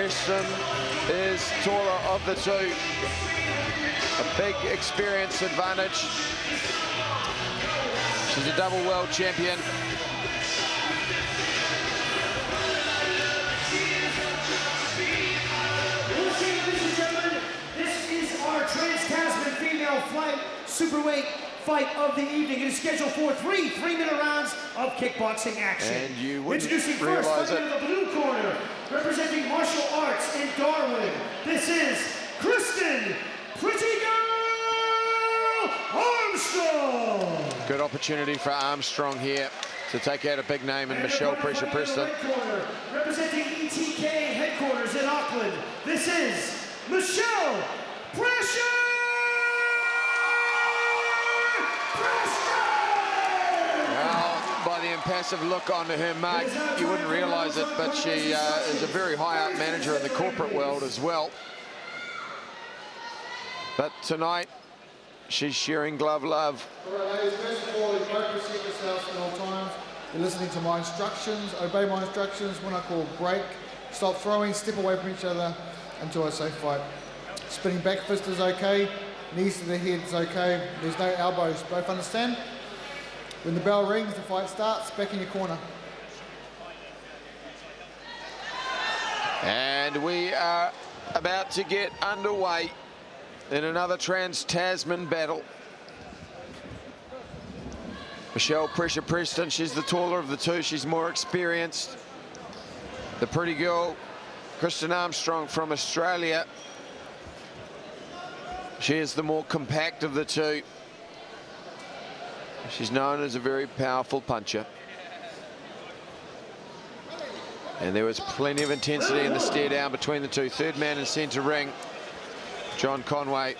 Preston is taller of the two. A big experience advantage. She's a double world champion. This is our Trans-Tasman female flight superweight fight of the evening. It is scheduled for three 3-minute rounds of kickboxing action. And you wouldn't Introducing first, fighting in the blue corner, representing martial arts in Darwin. This is Kristan Pretty Girl Armstrong. Good opportunity for Armstrong here to take out a big name in Michelle Pressure Preston. Representing ETK headquarters in Auckland. This is Michelle Pressure Preston. Well, by the impassive look on her mug, you wouldn't realise it, but she is a very high-up manager in the corporate world as well. But tonight, she's sharing glove love. All right, ladies, first of all, you both proceed yourselves at all times. You're listening to my instructions. Obey my instructions. When I call break, stop throwing, step away from each other until I say fight. Spinning back fist is okay. Knees to the head is okay. There's no elbows. Both understand? When the bell rings, the fight starts. Back in your corner. And we are about to get underway in another Trans-Tasman battle. Michelle Pressure Preston, she's the taller of the two. She's more experienced. The pretty girl, Kristan Armstrong from Australia. She is the more compact of the two. She's known as a very powerful puncher. And there was plenty of intensity in the stare down between the two. Third man in centre ring, John Conway.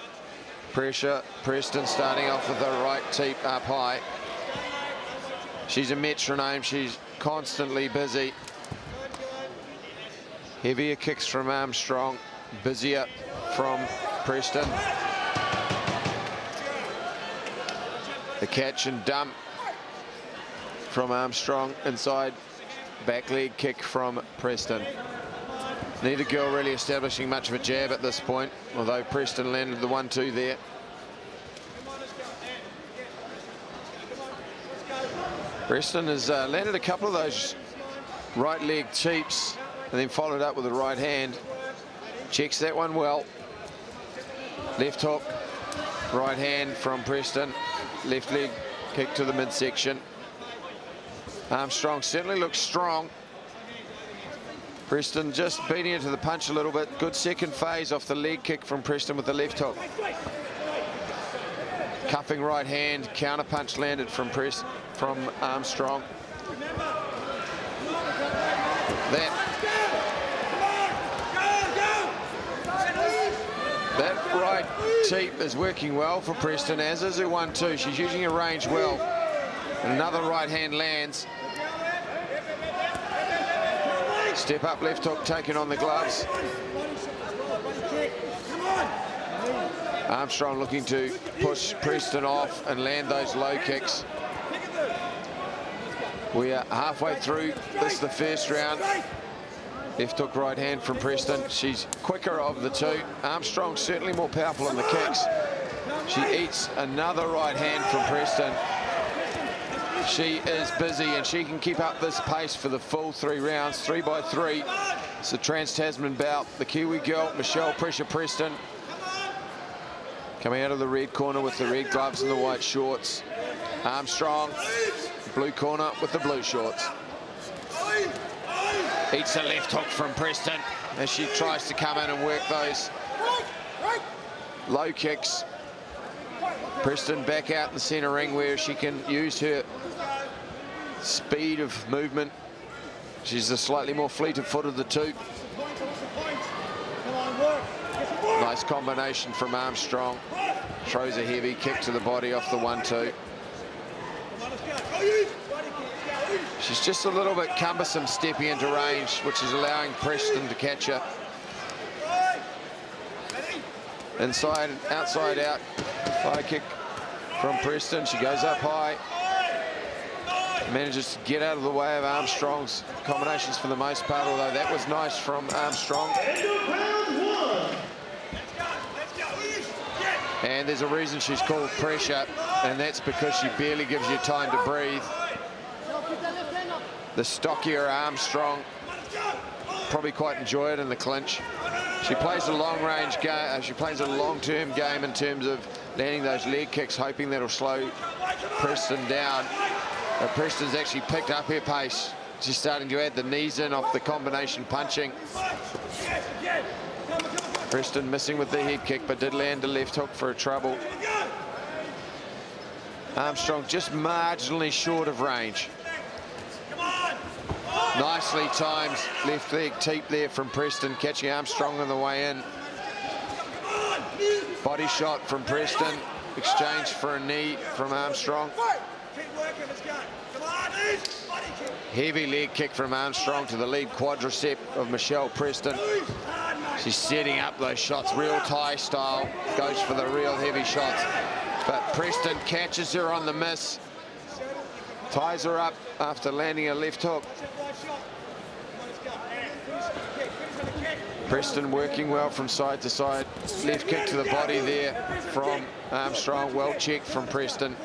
Pressure Preston starting off with the right teep up high. She's a metronome. She's constantly busy. Heavier kicks from Armstrong, busier from Preston. The catch and dump from Armstrong inside. Back leg kick from Preston. Neither girl really establishing much of a jab at this point, although Preston landed the 1-2 there. Preston has landed a couple of those right leg teeps and then followed up with a right hand. Checks that one well. Left hook, right hand from Preston. Left leg kick to the midsection. Armstrong certainly looks strong. Preston just beating it to the punch a little bit. Good second phase off the leg kick from Preston with the left hook. Cuffing right hand, counter punch landed from Armstrong. That right teep is working well for Preston, as is her 1-2. She's using her range well. And another right hand lands. Step up left hook taken on the gloves. Armstrong looking to push Preston off and land those low kicks. We are halfway through this, the first round. Left hook right hand from Preston. She's quicker of the two. Armstrong certainly more powerful in the kicks. She eats another right hand from Preston. She is busy and she can keep up this pace for the full 3 rounds, 3 by 3. It's a Trans-Tasman bout. The Kiwi girl, Michelle Pressure Preston, coming out of the red corner with the red gloves and the white shorts. Armstrong, blue corner with the blue shorts. Eats a left hook from Preston as she tries to come in and work those low kicks. Preston back out in the centre ring where she can use her speed of movement. She's the slightly more fleet of foot of the two. Nice combination from Armstrong. Throws a heavy kick to the body off the 1-2. She's just a little bit cumbersome stepping into range, which is allowing Preston to catch her. Inside, outside out. Fire kick from Preston. She goes up high. Manages to get out of the way of Armstrong's combinations for the most part, although that was nice from Armstrong. And there's a reason she's called pressure, and that's because she barely gives you time to breathe. The stockier Armstrong probably quite enjoy it in the clinch. She plays a long-range game. She plays a long-term game in terms of landing those leg kicks, hoping that'll slow Preston down. But Preston's actually picked up her pace. She's starting to add the knees in off the combination punching. Preston missing with the head kick, but did land a left hook for a trouble. Armstrong just marginally short of range. Nicely timed left leg teep there from Preston, catching Armstrong on the way in. Body shot from Preston, exchange for a knee from Armstrong. Heavy leg kick from Armstrong to the lead quadricep of Michelle Preston. She's setting up those shots, real Thai style, goes for the real heavy shots. But Preston catches her on the miss, ties her up after landing a left hook. Preston working well from side to side. Left kick to the body there from Armstrong, well checked from Preston.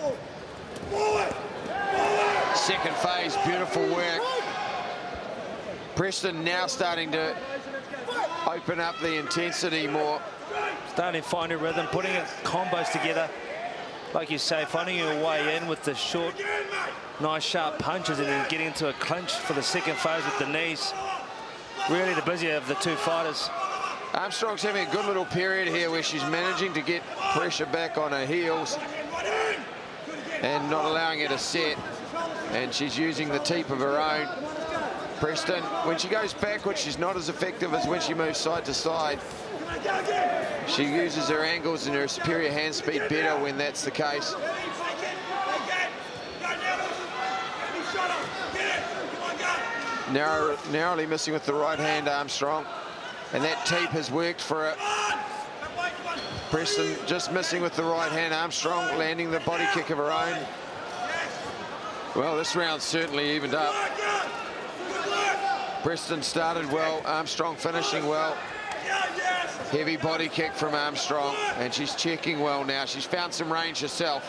Second phase, beautiful work. Preston now starting to open up the intensity more. Starting to find her rhythm, putting combos together. Like you say, finding her way in with the short, nice sharp punches, and then getting into a clinch for the second phase with the knees. Really the busier of the two fighters. Armstrong's having a good little period here where she's managing to get pressure back on her heels and not allowing her to set. And she's using the teep of her own. Preston, when she goes backwards, she's not as effective as when she moves side to side. She uses her angles and her superior hand speed better when that's the case. Narrowly missing with the right hand, Armstrong. And that teep has worked for her. Preston just missing with the right hand. Armstrong landing the body kick of her own. Well, this round certainly evened up. Preston started well, Armstrong finishing well. Heavy body kick from Armstrong, and she's checking well now. She's found some range herself.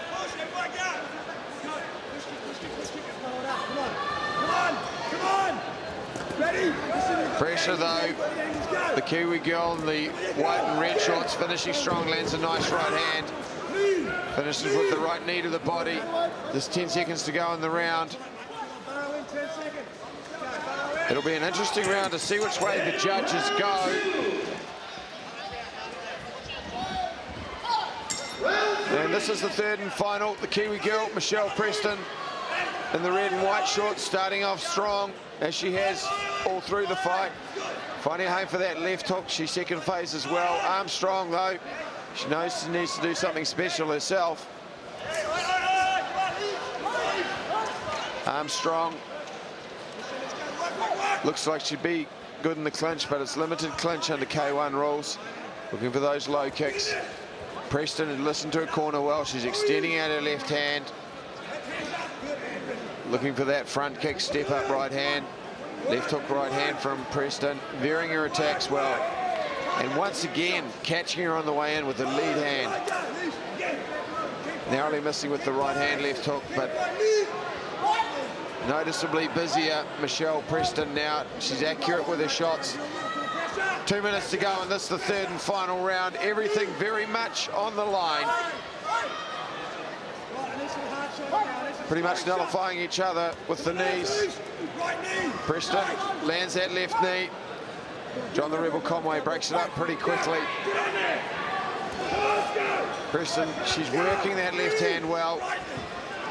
Pressure though. The Kiwi girl in the white and red shorts finishing strong, lands a nice right hand. Finishes with the right knee to the body. There's 10 seconds to go in the round. It'll be an interesting round to see which way the judges go. And this is the third and final. The Kiwi girl, Michelle Preston, in the red and white shorts, starting off strong, as she has all through the fight. Finding home for that left hook. She's second phase as well. Armstrong, though, she knows she needs to do something special herself. Armstrong looks like she'd be good in the clinch, but it's limited clinch under K1 rules. Looking for those low kicks. Preston had listened to her corner well. She's extending out her left hand. Looking for that front kick, step up right hand. Left hook right hand from Preston. Varying her attacks well. And once again, catching her on the way in with the lead hand. Narrowly missing with the right hand left hook, but noticeably busier Michelle Preston now. She's accurate with her shots. 2 minutes to go, and this is the third and final round. Everything very much on the line. Pretty much nullifying each other with the knees. Preston lands that left knee. John the Rebel Conway breaks it up pretty quickly. Preston, she's working that left hand well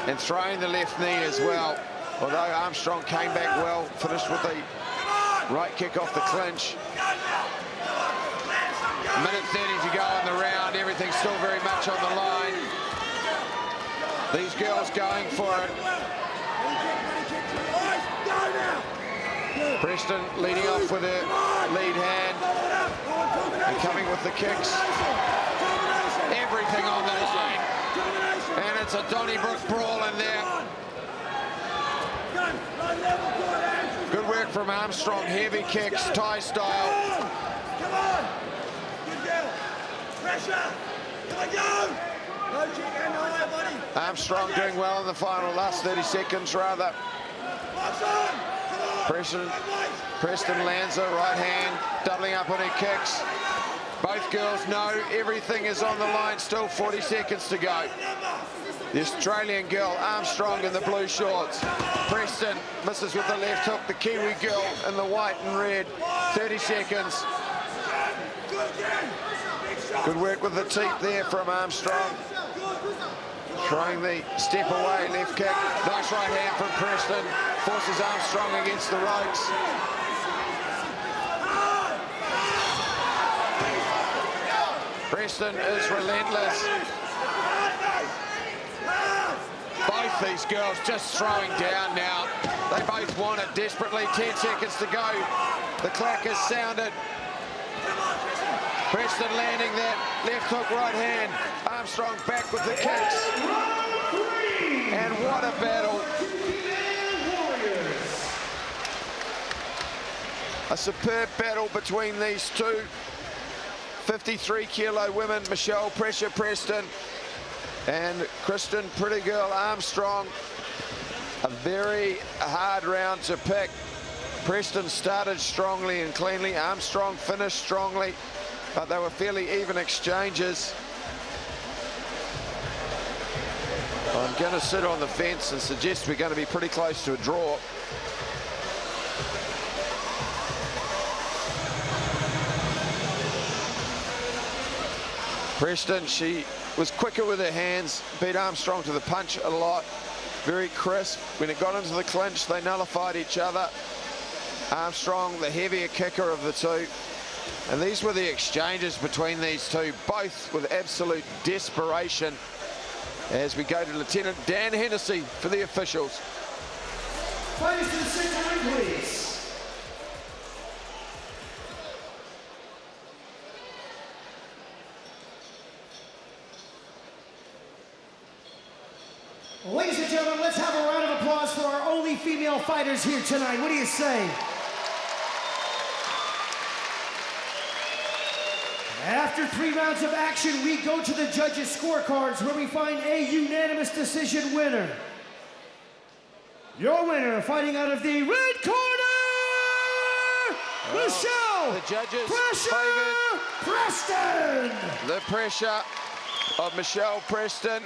and throwing the left knee as well. Although Armstrong came back well, finished with the right kick off the clinch. Minute 30 to go in the round. Everything's still very much on the line. These girls going for it. Preston leading off with her lead hand and coming with the kicks. Everything on the line. And it's a Donnybrook brawl in there. from Armstrong, heavy kicks, Thai style. Come on! Good girl! Pressure! Come on, go! No chicken, no way, buddy! Armstrong doing well in the final, last 30 seconds rather. Box on! Come on! Preston lands a right hand, doubling up on her kicks. Both girls know everything is on the line, still 40 seconds to go. The Australian girl, Armstrong, in the blue shorts. Preston misses with the left hook, the Kiwi girl in the white and red. 30 seconds. Good work with the teep there from Armstrong. Trying the step away, left kick. Nice right hand from Preston. Forces Armstrong against the ropes. Preston is relentless. Both these girls just throwing down now. They both want it desperately. 10 seconds to go. The clack has sounded. Preston landing that left hook right hand. Armstrong back with the kicks. And what a battle. A superb battle between these two 53-kilo women, Michelle Pressure Preston and Kristan Pretty Girl Armstrong. A very hard round to pick. Preston started strongly and cleanly. Armstrong finished strongly, but they were fairly even exchanges. I'm going to sit on the fence and suggest we're going to be pretty close to a draw. Preston, she was quicker with her hands, beat Armstrong to the punch a lot. Very crisp. When it got into the clinch, they nullified each other. Armstrong, the heavier kicker of the two. And these were the exchanges between these two, both with absolute desperation. As we go to Lieutenant Dan Hennessy for the officials. Fighters to the center ring, please. Ladies and gentlemen, let's have a round of applause for our only female fighters here tonight. What do you say? After 3 rounds of action, we go to the judges' scorecards where we find a unanimous decision winner. Your winner, fighting out of the red corner, Michelle The judges Pressure favored Preston. the pressure of Michelle Preston.